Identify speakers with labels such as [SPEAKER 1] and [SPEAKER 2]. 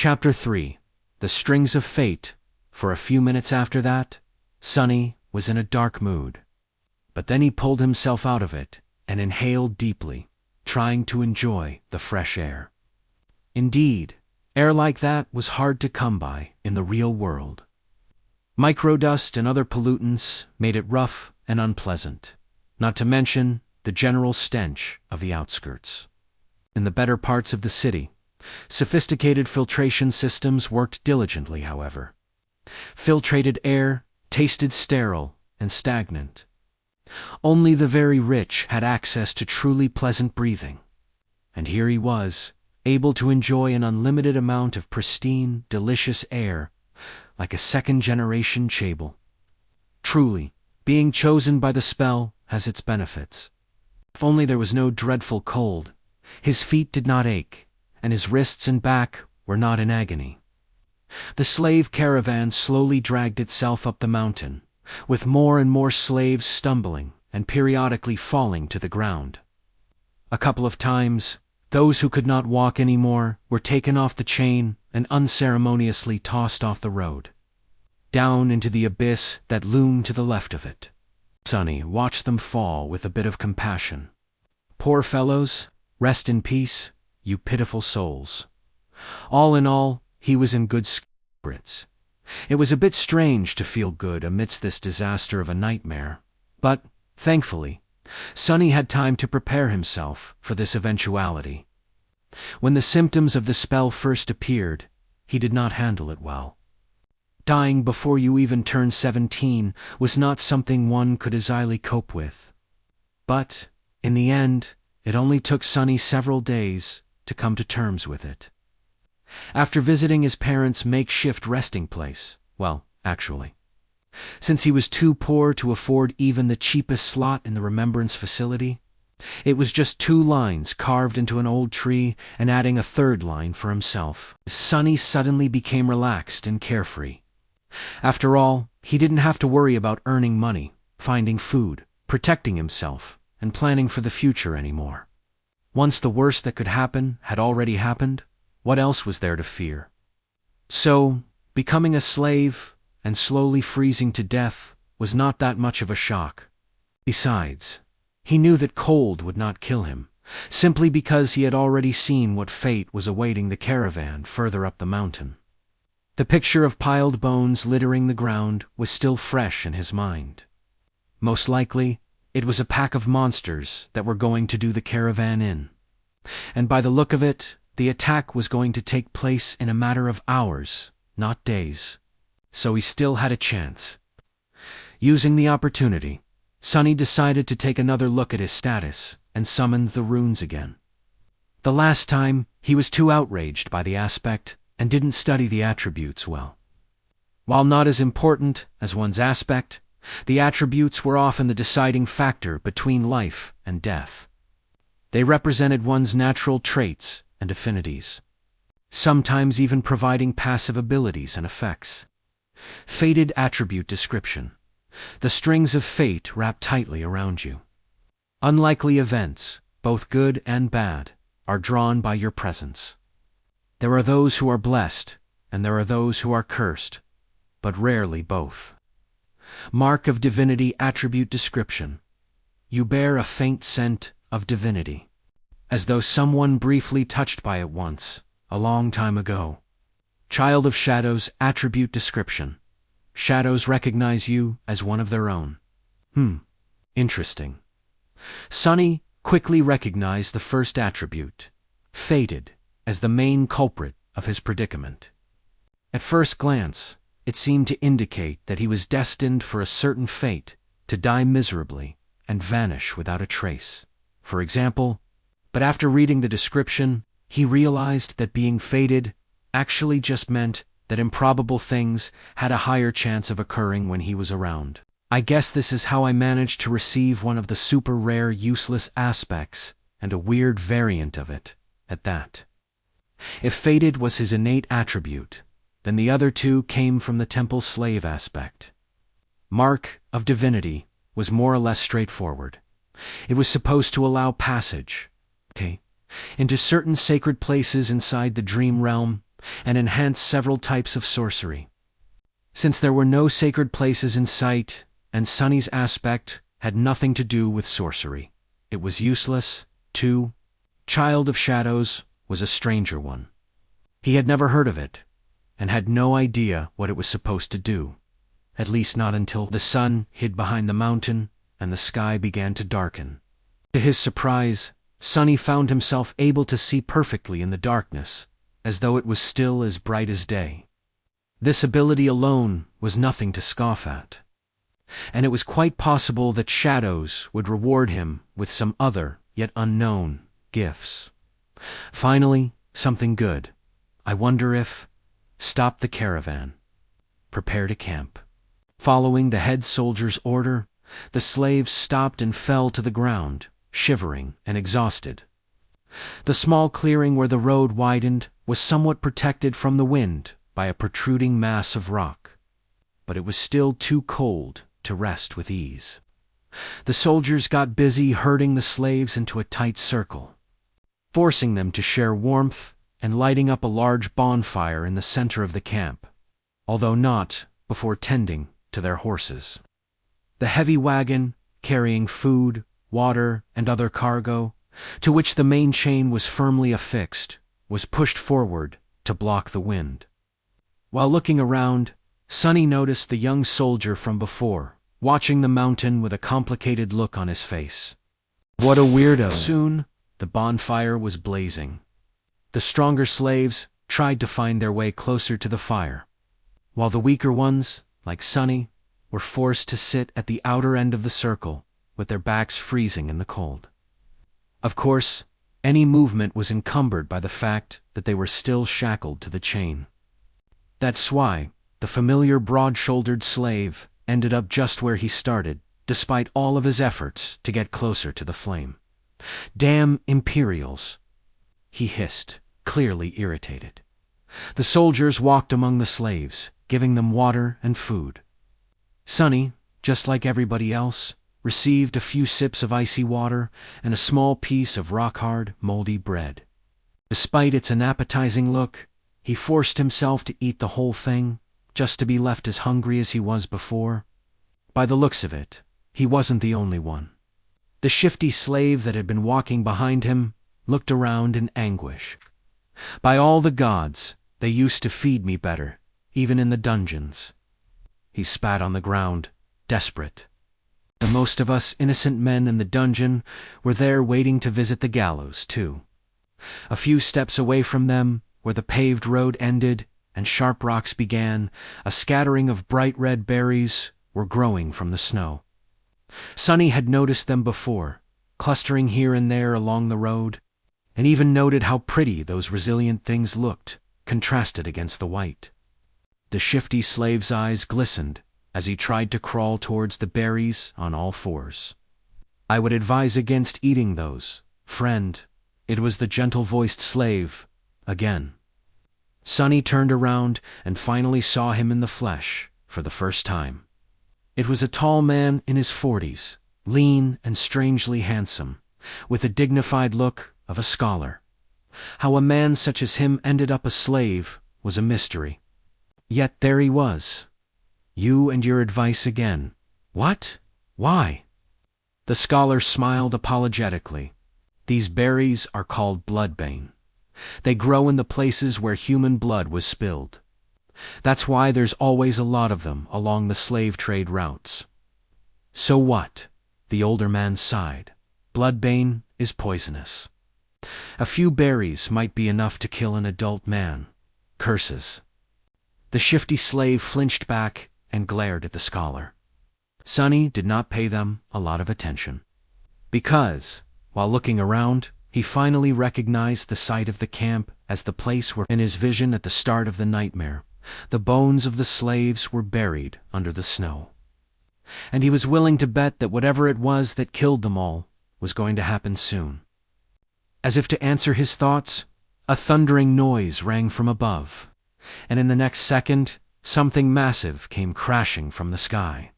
[SPEAKER 1] Chapter 3. The Strings of Fate. For a few minutes after that, Sonny was in a dark mood. But then he pulled himself out of it and inhaled deeply, trying to enjoy the fresh air. Indeed, air like that was hard to come by in the real world. Microdust and other pollutants made it rough and unpleasant, not to mention the general stench of the outskirts. In the better parts of the city, sophisticated filtration systems worked diligently, however. Filtrated air tasted sterile and stagnant. Only the very rich had access to truly pleasant breathing. And here he was, able to enjoy an unlimited amount of pristine, delicious air, like a second-generation Chable. Truly, being chosen by the spell has its benefits. If only there was no dreadful cold, his feet did not ache, and his wrists and back were not in agony. The slave caravan slowly dragged itself up the mountain, with more and more slaves stumbling and periodically falling to the ground. A couple of times, those who could not walk anymore were taken off the chain and unceremoniously tossed off the road, down into the abyss that loomed to the left of it. Sonny watched them fall with a bit of compassion. Poor fellows, rest in peace, you pitiful souls. All in all, he was in good spirits. It was a bit strange to feel good amidst this disaster of a nightmare, but, thankfully, Sonny had time to prepare himself for this eventuality. When the symptoms of the spell first appeared, he did not handle it well. Dying before you even turned 17 was not something one could easily cope with. But, in the end, it only took Sonny several days to come to terms with it. After visiting his parents' makeshift resting place, well, actually, since he was too poor to afford even the cheapest slot in the remembrance facility, it was just 2 lines carved into an old tree and adding a 3rd line for himself. Sonny suddenly became relaxed and carefree. After all, he didn't have to worry about earning money, finding food, protecting himself, and planning for the future anymore. Once the worst that could happen had already happened, what else was there to fear? So, becoming a slave and slowly freezing to death was not that much of a shock. Besides, he knew that cold would not kill him, simply because he had already seen what fate was awaiting the caravan further up the mountain. The picture of piled bones littering the ground was still fresh in his mind. Most likely, it was a pack of monsters that were going to do the caravan in. And by the look of it, the attack was going to take place in a matter of hours, not days. So he still had a chance. Using the opportunity, Sonny decided to take another look at his status and summoned the runes again. The last time, he was too outraged by the aspect and didn't study the attributes well. While not as important as one's aspect, the attributes were often the deciding factor between life and death. They represented one's natural traits and affinities, sometimes even providing passive abilities and effects. Fated attribute description. The strings of fate wrap tightly around you. Unlikely events, both good and bad, are drawn by your presence. There are those who are blessed, and there are those who are cursed, but rarely both. Mark of divinity attribute description. You bear a faint scent of divinity, as though someone briefly touched by it once, a long time ago. Child of shadows attribute description. Shadows recognize you as one of their own. Interesting. Sonny quickly recognized the first attribute, fated, as the main culprit of his predicament. At first glance, it seemed to indicate that he was destined for a certain fate, to die miserably and vanish without a trace, for example. But after reading the description, he realized that being fated actually just meant that improbable things had a higher chance of occurring when he was around. I guess this is how I managed to receive one of the super rare useless aspects, and a weird variant of it, at that. If fated was his innate attribute, then the other 2 came from the temple slave aspect. Mark of divinity was more or less straightforward. It was supposed to allow passage, into certain sacred places inside the dream realm, and enhance several types of sorcery. Since there were no sacred places in sight, and Sunny's aspect had nothing to do with sorcery, it was useless. Too. Child of Shadows was a stranger one. He had never heard of it, and had no idea what it was supposed to do, at least not until the sun hid behind the mountain and the sky began to darken. To his surprise, Sunny found himself able to see perfectly in the darkness, as though it was still as bright as day. This ability alone was nothing to scoff at, and it was quite possible that Shadows would reward him with some other, yet unknown, gifts. Finally, something good. I wonder if... Stop the caravan. Prepare to camp. Following the head soldier's order, the slaves stopped and fell to the ground, shivering and exhausted. The small clearing where the road widened was somewhat protected from the wind by a protruding mass of rock, but it was still too cold to rest with ease. The soldiers got busy herding the slaves into a tight circle, forcing them to share warmth and lighting up a large bonfire in the center of the camp, although not before tending to their horses. The heavy wagon, carrying food, water, and other cargo, to which the main chain was firmly affixed, was pushed forward to block the wind. While looking around, Sunny noticed the young soldier from before, watching the mountain with a complicated look on his face. What a weirdo! Soon, the bonfire was blazing. The stronger slaves tried to find their way closer to the fire, while the weaker ones, like Sunny, were forced to sit at the outer end of the circle, with their backs freezing in the cold. Of course, any movement was encumbered by the fact that they were still shackled to the chain. That's why the familiar broad-shouldered slave ended up just where he started, despite all of his efforts to get closer to the flame. "Damn Imperials!" he hissed, clearly irritated. The soldiers walked among the slaves, giving them water and food. Sunny, just like everybody else, received a few sips of icy water and a small piece of rock-hard, moldy bread. Despite its unappetizing look, he forced himself to eat the whole thing, just to be left as hungry as he was before. By the looks of it, he wasn't the only one. The shifty slave that had been walking behind him looked around in anguish. "By all the gods, they used to feed me better, even in the dungeons." He spat on the ground, desperate. The most of us innocent men in the dungeon were there waiting to visit the gallows, too. A few steps away from them, where the paved road ended and sharp rocks began, a scattering of bright red berries were growing from the snow. Sunny had noticed them before, clustering here and there along the road, and even noted how pretty those resilient things looked, contrasted against the white. The shifty slave's eyes glistened as he tried to crawl towards the berries on all fours. "I would advise against eating those, friend." It was the gentle-voiced slave, again. Sunny turned around and finally saw him in the flesh for the first time. It was a tall man in his 40s, lean and strangely handsome, with a dignified look of a scholar. How a man such as him ended up a slave was a mystery. Yet there he was. "You and your advice again." "What? Why?" The scholar smiled apologetically. "These berries are called bloodbane. They grow in the places where human blood was spilled. That's why there's always a lot of them along the slave trade routes." "So what?" The older man sighed. "Bloodbane is poisonous. A few berries might be enough to kill an adult man. Curses." The shifty slave flinched back and glared at the scholar. Sunny did not pay them a lot of attention, because, while looking around, he finally recognized the site of the camp as the place where, in his vision at the start of the nightmare, the bones of the slaves were buried under the snow. And he was willing to bet that whatever it was that killed them all was going to happen soon. As if to answer his thoughts, a thundering noise rang from above, and in the next second, something massive came crashing from the sky.